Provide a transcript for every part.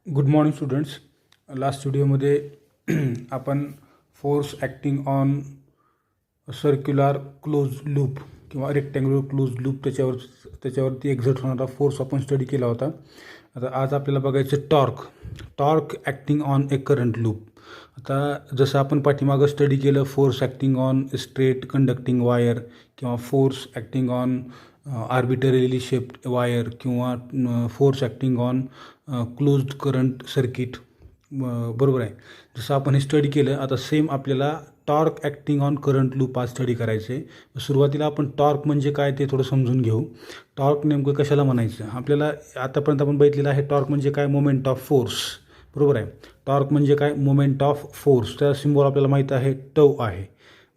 Good morning students. Last व्हिडिओमध्ये आपण force acting on circular close loop किंवा rectangular close loop त्याच्यावरती exert होणारा फोर्स आपण स्टडी केला होता. आता आज आपल्याला बघायचं torque acting on a current loop. आता जसं आपण पाठीमागं स्टडी केलं force acting on straight conducting wire किंवा force acting on arbitrarily shaped wire किंवा force acting on closed current circuit, बरोबर आहे. जसं आपण हे स्टडी केलं, आता सेम आपल्याला torque acting on current loop आज स्टडी करायचं आहे. सुरुवातीला आपण टॉर्क म्हणजे काय ते थोडं समजून घेऊ. टॉर्क नेमकं कशाला म्हणायचं. आपल्याला आतापर्यंत आपण बघितलेलं आहे टॉर्क म्हणजे काय, मोमेंट ऑफ फोर्स, बरोबर आहे. टॉर्क म्हणजे काय, मोमेंट ऑफ फोर्स. त्या सिम्बॉल आपल्याला माहीत आहे टव आहे,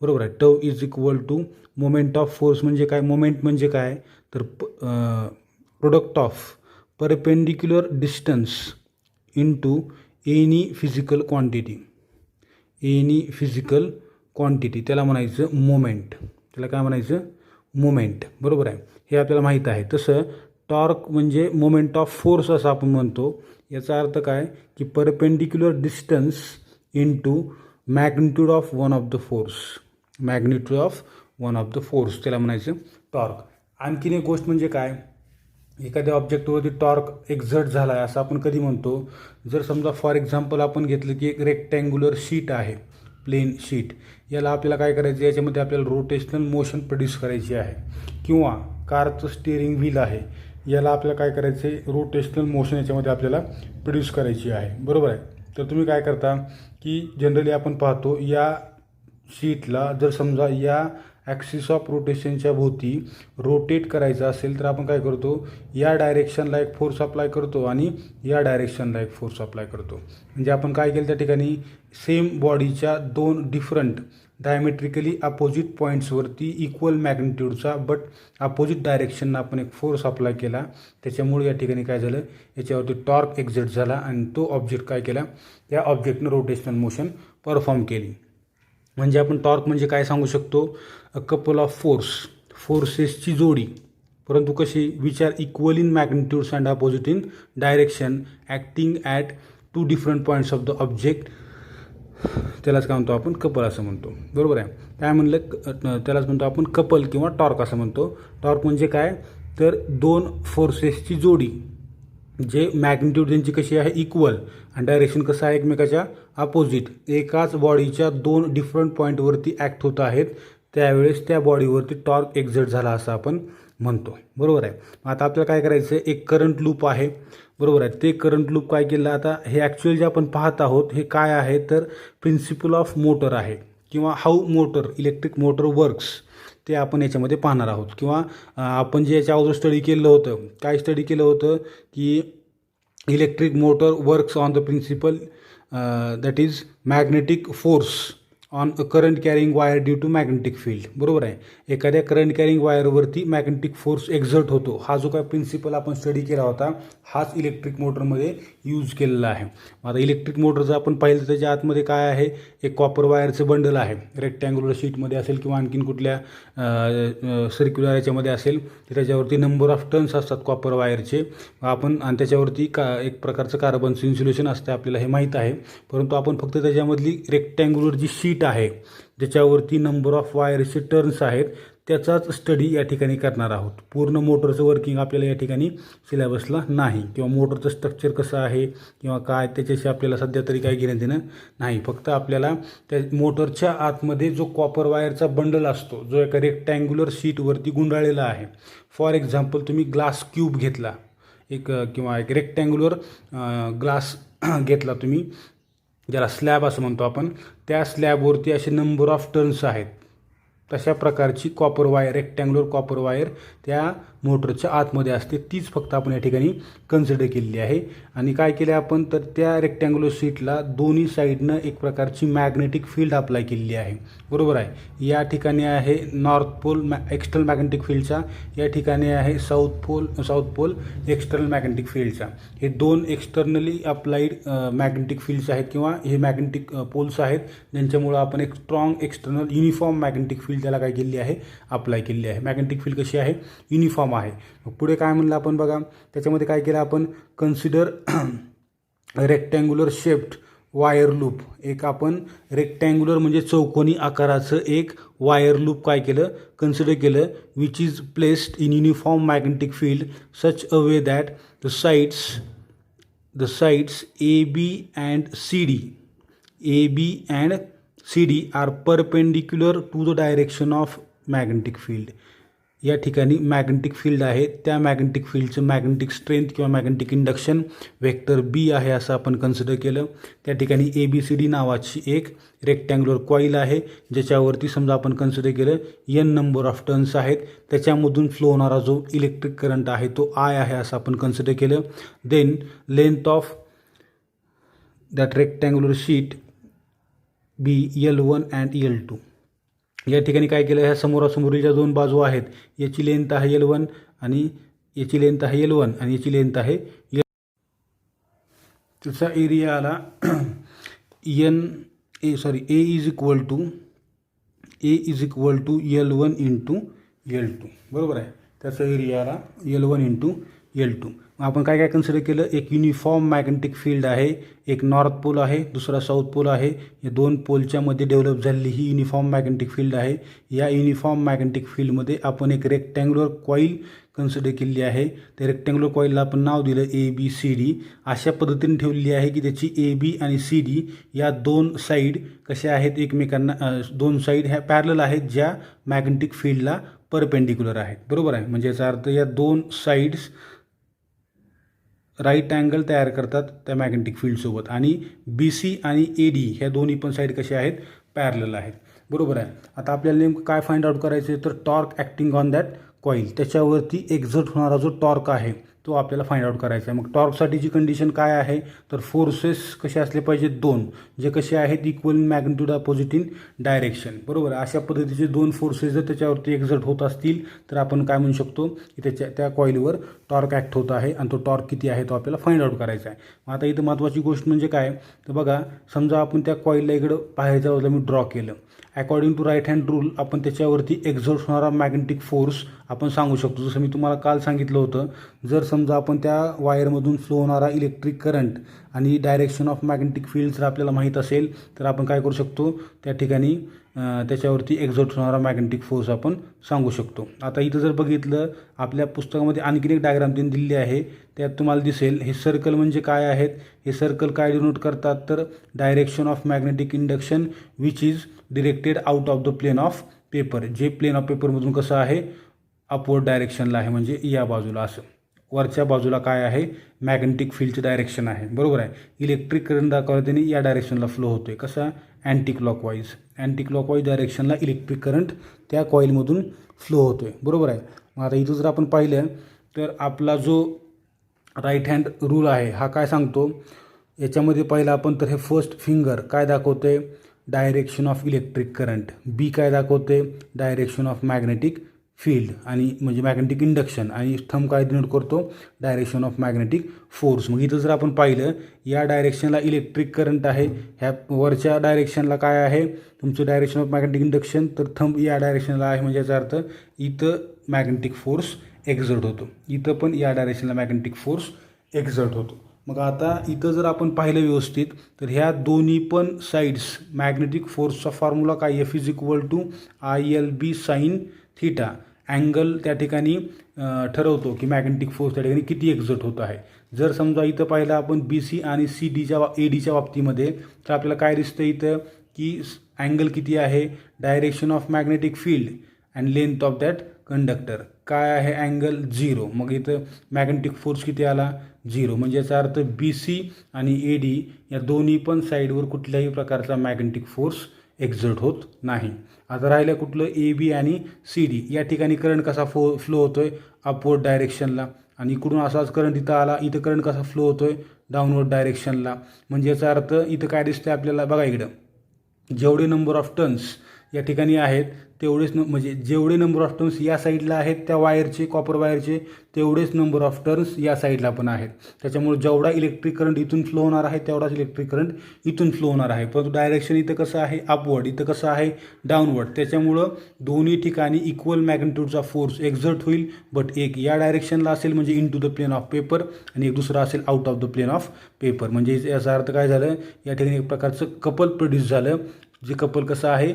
बरोबर आहे. Tau is equal to moment of force. म्हणजे काय, मोमेंट म्हणजे काय तर product of perpendicular distance into any physical quantity त्याला म्हणायचं मोमेंट. त्याला काय म्हणायचं, मोमेंट, बरोबर आहे. हे आपल्याला माहीत आहे. तसं टॉर्क म्हणजे मोमेंट ऑफ फोर्स असं आपण म्हणतो. याचा अर्थ काय की perpendicular distance into magnitude of one of the force, त्याला म्हणायचं टॉर्क. आणखीन एक गोष्ट म्हणजे काय, एखाद्या ऑब्जेक्टवरती टॉर्क एक्झर्ट झाला आहे असं आपण कधी म्हणतो. जर समजा फॉर एक्झाम्पल आपण घेतलं की एक रेक्टँग्युलर शीट आहे, प्लेन शीट. याला आपल्याला काय करायचं, याच्यामध्ये आपल्याला रोटेशनल मोशन प्रोड्यूस करायची आहे. किंवा कारचं स्टिअरिंग व्हील आहे, याला आपल्याला काय करायचं आहे, रोटेशनल मोशन याच्यामध्ये आपल्याला प्रोड्यूस करायची आहे, बरोबर आहे. तर तुम्ही काय करता की जनरली आपण पाहतो या शीटला जर समजा या ॲक्सिस ऑफ रोटेशनच्या भोवती रोटेट करायचं असेल तर आपण काय करतो, या डायरेक्शनला एक फोर्स अप्लाय करतो आणि या डायरेक्शनला एक फोर्स अप्लाय करतो. म्हणजे आपण काय केलं त्या ठिकाणी, सेम बॉडीच्या दोन डिफरंट डायमेट्रिकली अपोजिट पॉईंट्सवरती इक्वल मॅग्निट्यूडचा बट अपोजिट डायरेक्शननं आपण एक फोर्स अप्लाय केला. त्याच्यामुळे या ठिकाणी काय झालं, याच्यावरती टॉर्क एक्झर्ट झाला आणि तो ऑब्जेक्ट काय केला, त्या ऑब्जेक्टनं रोटेशनल मोशन परफॉर्म केली. म्हणजे आपण टॉर्क म्हणजे काय सांगू शकतो, अ कपल ऑफ फोर्सेसची जोडी, परंतु कशी, which are equal in magnitudes and opposite in direction acting at two different points of the object. त्यालाच काय म्हणतो आपण, कपल असं म्हणतो, बरोबर आहे. काय म्हणलं, त्यालाच म्हणतो आपण कपल किंवा टॉर्क असं म्हणतो. टॉर्क म्हणजे काय तर दोन फोर्सेसची जोडी, जे मॅग्निट्यूड त्यांची कशी आहे, इक्वल, आणि डायरेक्शन कसं आहे एकमेकाच्या अपोजिट, एकाच बॉडीच्या दोन डिफरंट पॉईंटवरती ॲक्ट होत आहेत, त्यावेळेस त्या बॉडीवरती टॉर्क एक्झर्ट झाला असं आपण म्हणतो, बरोबर आहे. आता आपल्याला काय करायचं आहे, एक करंट लूप आहे, बरोबर आहे. ते करंट लूप काय केलं, आता हे ॲक्च्युअल जे आपण पाहत आहोत हे काय आहे तर प्रिन्सिपल ऑफ मोटर आहे किंवा how motor, electric motor works, ते आपण याच्यामध्ये पाहणार आहोत. किंवा आपण जे याच्या अगोदर स्टडी केलं होतं, काय स्टडी केलं होतं की electric motor works on the principle that is magnetic force on a current carrying wire due to magnetic field, बरोबर आहे. एखाद्या करंट कॅरिंग वायरवरती मॅग्नेटिक फोर्स एक्झर्ट होतो. हा जो काय प्रिन्सिपल आपण स्टडी केला होता हाच इलेक्ट्रिक मोटरमध्ये यूज केलेला आहे. आता इलेक्ट्रिक मोटर जर आपण पाहिलं त्याच्या आतमध्ये काय आहे, एक कॉपर वायरचं बंडल आहे, रेक्टँग्युलर शीटमध्ये असेल किंवा आणखीन कुठल्या सर्क्युलर याच्यामध्ये असेल, त्याच्यावरती नंबर ऑफ टर्न्स असतात कॉपर वायरचे आपण, आणि त्याच्यावरती एक प्रकारचं कार्बनचं इन्सुलेशन असतं, आपल्याला हे माहीत आहे. परंतु आपण फक्त त्याच्यामधली रेक्टँग्युलर जी शीट आहे ज्याच्यावरती नंबर ऑफ वायरचे टर्न्स आहेत त्याचाच स्टडी या ठिकाणी करणार आहोत. पूर्ण मोटरचं वर्किंग आपल्याला या ठिकाणी सिलेबसला नाही, किंवा मोटरचं स्ट्रक्चर कसं आहे किंवा काय त्याच्याशी आपल्याला सध्या तरी काही घेणं देणं नाही. फक्त आपल्याला त्या मोटरच्या आतमध्ये जो कॉपर वायरचा बंडल असतो जो एका रेक्टँग्युलर शीटवरती गुंडाळलेला आहे. फॉर एक्झाम्पल तुम्ही ग्लास क्यूब घेतला एक, किंवा एक रेक्टँग्युलर ग्लास घेतला तुम्ही, ज्याला स्लॅब असं म्हणतो आपण, त्या स्लॅबवरती असे नंबर ऑफ टर्न्स आहेत. तशा प्रकारची copper wire, rectangular copper wire त्या मोटरच्या आतमध्ये असते, तीच फक्त आपण या ठिकाणी कन्सिडर केलेली आहे. आणि काय केलं आपण तर त्या रेक्टँग्युलर शीटला दोन्ही साईडनं एक प्रकारची मॅग्नेटिक फील्ड अप्लाय केलेली आहे, बरोबर आहे. या ठिकाणी आहे नॉर्थ पोल एक्सटर्नल मॅग्नेटिक फील्डचा, या ठिकाणी आहे साऊथ पोल एक्सटर्नल मॅग्नेटिक फील्डचा. हे दोन एक्सटर्नली अप्लाइड मॅग्नेटिक फील्ड्स आहेत किंवा हे मॅग्नेटिक पोल्स आहेत, ज्यांच्यामुळं आपण एक strong external uniform magnetic field त्याला काय केलेली आहे, अप्लाय केलेली आहे. मॅग्नेटिक फील्ड कशी आहे, युनिफॉर्म आहे. मग पुढे काय म्हणलं आपण बघा, त्याच्यामध्ये काय केलं आपण, consider rectangular shaped wire loop, एक आपण रेक्टँग्युलर म्हणजे चौकोनी आकाराचं एक वायर लूप काय केलं, कन्सिडर केलं, which is placed in uniform magnetic field such a way that the sides AB and CD are perpendicular to the direction of magnetic field. या ठिकाणी मॅग्नेटिक फील्ड आहे, त्या मॅग्नेटिक फील्डचं मॅग्नेटिक स्ट्रेंथ किंवा magnetic induction vector बी आहे असं आपण consider केलं. त्या ठिकाणी ABCD नावाची एक रेक्टँग्युलर कॉईल आहे, ज्याच्यावरती समजा आपण कन्सिडर केलं n नंबर ऑफ टर्न्स आहेत, त्याच्यामधून फ्लो होणारा जो इलेक्ट्रिक करंट आहे तो I आहे असं आपण कन्सिडर केलं. Then length of that rectangular sheet be L1 and L2. या ठिकाणी काय केलं, ह्या समोरासमोरील ज्या दोन बाजू आहेत याची लेंथ आहे L1 आणि याची लेंथ आहे L1 आणि याची लेंथ आहे L. त्याचा एरिया आला A is equal to L1 into L2, बरोबर आहे. त्याचा एरिया आला L1 इंटू L2. आपण काय काय कन्सिडर केलं, एक युनिफॉर्म मॅग्नेटिक फील्ड आहे, एक नॉर्थ पोल आहे, दुसरा साऊथ पोल आहे. या दोन पोलच्या मध्ये डेव्हलप झालेली ही युनिफॉर्म मॅग्नेटिक फील्ड आहे. या युनिफॉर्म मॅग्नेटिक फील्डमध्ये आपण एक रेक्टँग्युलर कॉईल कन्सिडर केलेली आहे. त्या रेक्टँग्युलर कॉईलला आपण नाव दिलं ABCD. अशा पद्धतीने ठेवलेली आहे की त्याची AB आणि CD या दोन साईड कशा आहेत एकमेकांना, दोन साईड ह्या पॅरलल आहेत ज्या मॅग्नेटिक फील्डला परपेंडिक्युलर आहेत, बरोबर आहे. म्हणजे याचा अर्थ या दोन साईड्स राईट अँगल तयार करतात त्या मॅग्नेटिक फील्डसोबत, आणि BC आणि AD ह्या दोन्ही पण साईड कशा आहेत, पॅरलल आहेत, बरोबर आहे. आता आपल्याला नेमकं काय फाइंड आउट करायचं आहे, तर torque acting on that coil, त्याच्यावरती एक्झर्ट होणारा जो टॉर्क आहे तो आपल्याला फाइंड आउट करायचा आहे. मग टॉर्कसाठीची कंडिशन काय आहे, तर फोर्सेस कसे असले पाहिजेत, दोन, जे कसे आहेत equal in magnitude opposite in direction, बरोबर. अशा पद्धतीचे दोन फोर्सेस जर त्याच्यावरती एक्झर्ट होत असतील तर आपण काय म्हणू शकतो की त्या कॉईलवर टॉर्क ॲक्ट होत आहे, आणि तो टॉर्क किती आहे तो आपल्याला फाइंड आउट करायचा आहे. मग आता इथं महत्त्वाची गोष्ट म्हणजे काय, तर बघा समजा आपण त्या कॉईलला इकडं बाहेरच्या बाजूला मी ड्रॉ केलं, according to right hand rule आपण त्याच्यावरती एक्झर्ट होणारा मॅग्नेटिक फोर्स आपण सांगू शकतो. जसं मी तुम्हाला काल सांगितलं होतं, जर समजा आपण त्या वायरमधून फ्लो होणारा इलेक्ट्रिक करंट आणि डायरेक्शन ऑफ मॅग्नेटिक फील्ड जर आपल्याला माहीत असेल तर आपण काय करू शकतो, त्या ठिकाणी त्याच्यावरती एक्झर्ट होणारा मॅग्नेटिक फोर्स आपण सांगू शकतो. आता इथं जर बघितलं आपल्या पुस्तकामध्ये आणखीन एक डायग्राम त्यांनी दिलेली आहे, त्यात तुम्हाला दिसेल हे सर्कल म्हणजे काय आहेत. हे सर्कल काय डिनोट करतात, तर direction of magnetic induction which is directed out of the plane of paper. जे प्लेन ऑफ पेपरमधून कसं आहे, अपवर्ड डायरेक्शनला आहे, म्हणजे या बाजूला असं वरच्या बाजूला काय आहे, मॅग्नेटिक फील्डचं डायरेक्शन आहे, बरोबर आहे. इलेक्ट्रिक करंट दाखवला त्याने या डायरेक्शनला फ्लो होतोय, कसा, अँटी क्लॉकवाईज डायरेक्शनला इलेक्ट्रिक करंट त्या कॉईलमधून फ्लो होतोय, बरोबर आहे. मग आता इथं जर आपण पाहिलं तर आपला जो राईट हँड रूल आहे हा काय सांगतो, याच्यामध्ये पहिला आपण तर हे फर्स्ट फिंगर काय दाखवते, डायरेक्शन ऑफ इलेक्ट्रिक करंट, बी काय दाखवते, डायरेक्शन ऑफ मॅग्नेटिक फील्ड आणि म्हणजे मॅग्नेटिक इंडक्शन, आणि थंब काय डिनोट करतो, डायरेक्शन ऑफ मॅग्नेटिक फोर्स. मग इथं जर आपण पाहिलं या डायरेक्शनला इलेक्ट्रिक करंट आहे, ह्या वरच्या डायरेक्शनला काय आहे तुमचं डायरेक्शन ऑफ मॅग्नेटिक इंडक्शन, तर थंब या डायरेक्शनला आहे, म्हणजे याचा अर्थ इथं मॅग्नेटिक फोर्स एक्झर्ट होतो, इथं पण या डायरेक्शनला मॅग्नेटिक फोर्स एक्झर्ट होतो. मग आता इथं जर आपण पाहिलं व्यवस्थित तर ह्या दोन्ही पण साईड्स मॅग्नेटिक फोर्सचा फॉर्म्युला काय, F is equal to ILB sine theta. Angle त्या ठिकाणी ठरवतो की मॅग्नेटिक फोर्स त्या ठिकाणी किती एक्झर्ट होत आहे. जर समजा इथं पाहिलं आपण BC आणि ADच्या बाबतीमध्ये तर आपल्याला काय दिसतं इथं की अँगल किती आहे, direction of magnetic field and length of that conductor काय आहे, अँगल 0. मग इथं मॅग्नेटिक फोर्स किती आला, 0. म्हणजे याचा अर्थ BC आणि AD या दोन्ही पण साईडवर कुठल्याही प्रकारचा मॅग्नेटिक फोर्स एक्झर्ट होत नाही. आता राहिलं कुठलं, AB आणि CD. या ठिकाणी करंट कसा फ्लो होतोय, अपवर्ड डायरेक्शनला, आणि इकडून असाच करंट इथं आला, इथं करंट कसा फ्लो होतोय, डाऊनवर्ड डायरेक्शनला. म्हणजे याचा अर्थ इथं काय दिसतंय आपल्याला, बघा इकडं जेवढे नंबर ऑफ टर्न्स या ठिकाणी आहेत तेवढेच म्हणजे जेवढे नंबर ऑफ टर्न्स या साईडला आहेत त्या वायरचे, कॉपर वायरचे, तेवढेच नंबर ऑफ टर्न्स या साईडला पण आहेत. त्याच्यामुळे जेवढा इलेक्ट्रिक करंट इथून फ्लो होणार आहे तेवढाच इलेक्ट्रिक करंट इथून फ्लो होणार आहे. परंतु डायरेक्शन इथं कसं आहे, अपवर्ड, इथं कसं आहे, डाऊनवर्ड. त्याच्यामुळं दोन्ही ठिकाणी इक्वल मॅग्निट्यूडचा फोर्स एक्झर्ट होईल. बट एक या डायरेक्शनला असेल म्हणजे into the plane of paper, आणि एक दुसरा असेल out of the plane of paper. म्हणजे याचा अर्थ काय झालं, या ठिकाणी एक प्रकारचं कपल प्रोड्यूस झालं, जे कपल कसं आहे,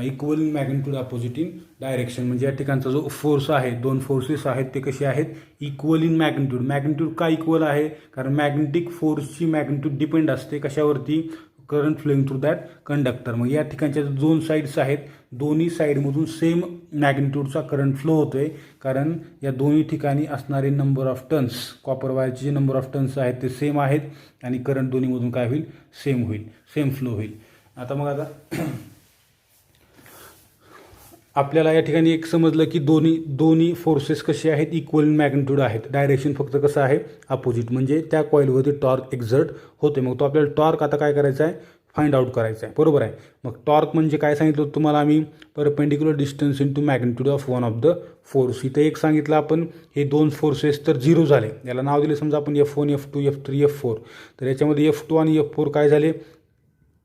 equal in magnitude opposite in direction. म्हणजे या ठिकाणचा जो फोर्स आहे, दोन फोर्सेस आहेत ते कसे आहेत, इक्वल इन मॅग्निट्यूड. मॅग्निट्यूड का इक्वल आहे, कारण मॅग्नेटिक फोर्सची मॅग्निट्यूड डिपेंड असते कशावरती, current flowing through that conductor. मग या ठिकाणच्या दोन साईड्स आहेत, दोन्ही साईडमधून सेम मॅग्निट्यूडचा करंट फ्लो होतो आहे, कारण या दोन्ही ठिकाणी असणारे नंबर ऑफ टर्न्स, कॉपर वायरचे जे नंबर ऑफ टर्न्स आहेत ते सेम आहेत, आणि करंट दोन्हीमधून काय होईल, सेम होईल, सेम फ्लो होईल. आता आपल्याला या ठिकाणी एक समजलं की दोन्ही फोर्सेस कसे आहेत, इक्वल मॅग्निट्यूड आहेत. डायरेक्शन फक्त कसं आहे, अपोजिट. म्हणजे त्या कॉईलवरती टॉर्क एक्झर्ट होते. मग तो आपल्याला टॉर्क आता काय करायचा आहे, फाइंड आउट करायचा आहे, बरोबर आहे. मग टॉर्क म्हणजे काय सांगितलं तुम्हाला आम्ही, perpendicular distance into magnitude of one of the force. इथं एक सांगितलं आपण, हे दोन फोर्सेस तर 0 झाले, याला नाव दिले समजा आपण F1, F2, F3, F4. तर याच्यामध्ये F2 आणि F4 काय झाले,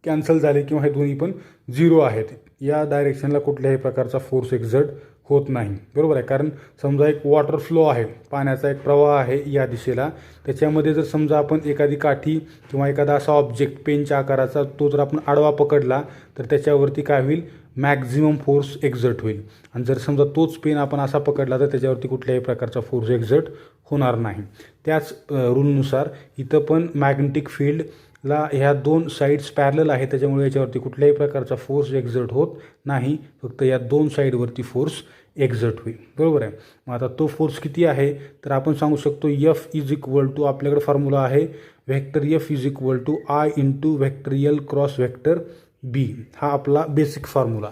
कॅन्सल झाले, किंवा हे दोन्ही पण 0 आहेत. या डायरेक्शनला कुठल्याही प्रकारचा फोर्स एक्झर्ट होत नाही, बरोबर आहे. कारण समजा एक वॉटर फ्लो आहे, पाण्याचा एक प्रवाह आहे या दिशेला, त्याच्यामध्ये जर समजा आपण एखादी काठी किंवा एखादा असा ऑब्जेक्ट पेनच्या आकाराचा तो जर आपण आडवा पकडला तर त्याच्यावरती काय होईल, मॅक्झिमम फोर्स एक्झर्ट होईल. आणि जर समजा तोच पेन आपण असा पकडला तर त्याच्यावरती कुठल्याही प्रकारचा फोर्स एक्झर्ट होणार नाही. त्याच रूलनुसार इथं पण मॅग्नेटिक फील्डला ह्या दोन साईड्स पॅरलल आहे, त्याच्यामुळे याच्यावरती कुठल्याही प्रकारचा फोर्स एक्झर्ट होत नाही, फक्त या दोन साईडवरती फोर्स एक्झर्ट होईल, बरोबर आहे. मग आता तो फोर्स किती आहे, तर आपण सांगू शकतो F इज इक्वल टू, आपल्याकडे फॉर्म्युला आहे vector F is equal to I into vector L cross vector B. हा आपला बेसिक फॉर्म्युला.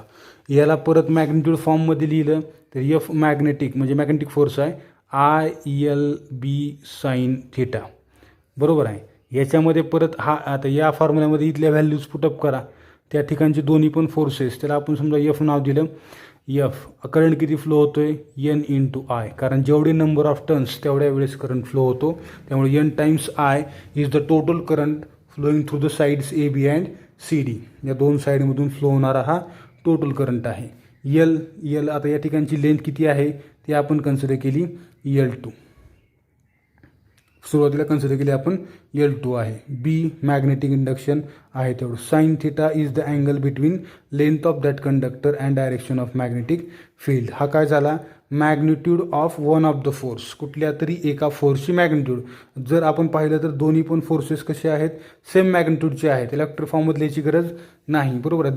याला परत मॅग्निट्यूड फॉर्ममध्ये लिहिलं तर F मॅग्नेटिक म्हणजे मॅग्नेटिक फोर्स आहे ILB साइन थिटा, बरोबर आहे. याच्यामध्ये परत हा आता या फॉर्म्युल्यामध्ये इथल्या व्हॅल्यूज पुटअप करा, त्या ठिकाणचे दोन्ही पण फोर्सेस, त्याला आपण समजा F नाव दिलं. F करंट किती फ्लो होतोय, N इंटू I, कारण जेवढे नंबर ऑफ टर्न्स तेवढ्या वेळेस करंट फ्लो होतो, त्यामुळे N times I is the total current flowing through the sides AB and CD. या दोन साईडमधून फ्लो होणारा हा टोटल करंट आहे. L आता या ठिकाणची लेंथ किती आहे ती आपण कन्सिडर केली L2, सुरुवातीला कन्सिडर केली आपण L2 आहे. B मॅग्नेटिक इंडक्शन आहे तेवढं. Sine theta is the angle between length of that conductor and direction of magnetic field. हा काय झाला, magnitude of one of the force, कुठल्या तरी एका फोर्सची मॅग्निट्यूड. जर आपण पाहिलं तर दोन्ही पण फोर्सेस कसे आहेत, सेम मॅग्निट्यूडचे आहेत, इलेक्ट्रिक फॉर्ममध्ये लिहायची गरज नाही, बरोबर आहे.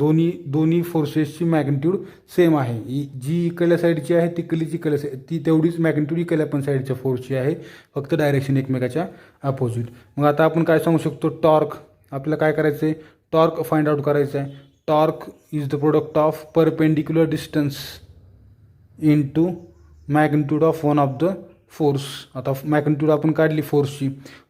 दोन्ही फोर्सेसची मॅग्निट्यूड सेम आहे. जी इकडल्या साईडची आहे तिकडलीची ती तेवढीच मॅग्निट्यूड इकडल्या पण साईडच्या फोर्सची आहे, फक्त डायरेक्शन एकमेकाच्या अपोजिट. मग आता आपण काय सांगू शकतो, टॉर्क आपल्याला काय करायचं आहे, टॉर्क फाइंड आउट करायचं आहे. Torque is the product of perpendicular distance into magnitude of one of the force. आता मॅग्निट्यूड आपण काढली फोर्सची,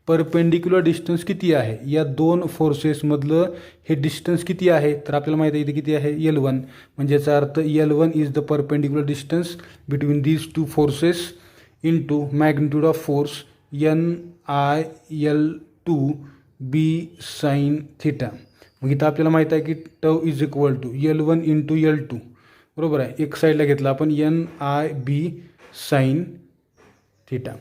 परपेंडिक्युलर डिस्टन्स किती आहे, या दोन फोर्सेसमधलं हे डिस्टन्स किती आहे, तर आपल्याला माहिती आहे इथे किती आहे L1. म्हणजे याचा अर्थ L1 is the perpendicular distance between these two forces into magnitude of force NIL2 B sine theta. मग इथं आपल्याला माहिती आहे की tau is equal to L1 into L2, बरोबर आहे. एक साईडला घेतला आपण NIB साइन थिटा.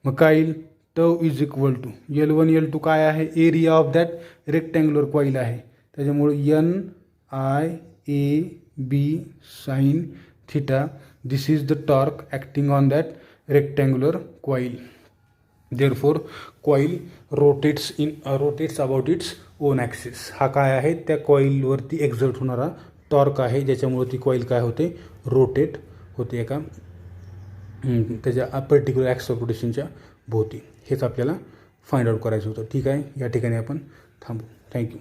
मग काय येईल, टव is equal to L1 L2 काय आहे, area of that rectangular coil आहे, त्याच्यामुळे NIAB sine theta. This is the torque acting on that rectangular coil. Therefore coil rotates about its own axis. हा काय आहे, त्या कॉईलवरती एक्झर्ट होणारा टॉर्क आहे, ज्याच्यामुळे ती कॉईल काय होते, रोटेट होते एका त्याच्या पर्टिक्युलर ॲक्स ऑफ रोटेशनच्या भोवती. हेच आपल्याला फाइंड आउट करायचं होतं. ठीक आहे, या ठिकाणी आपण थांबू. थँक्यू.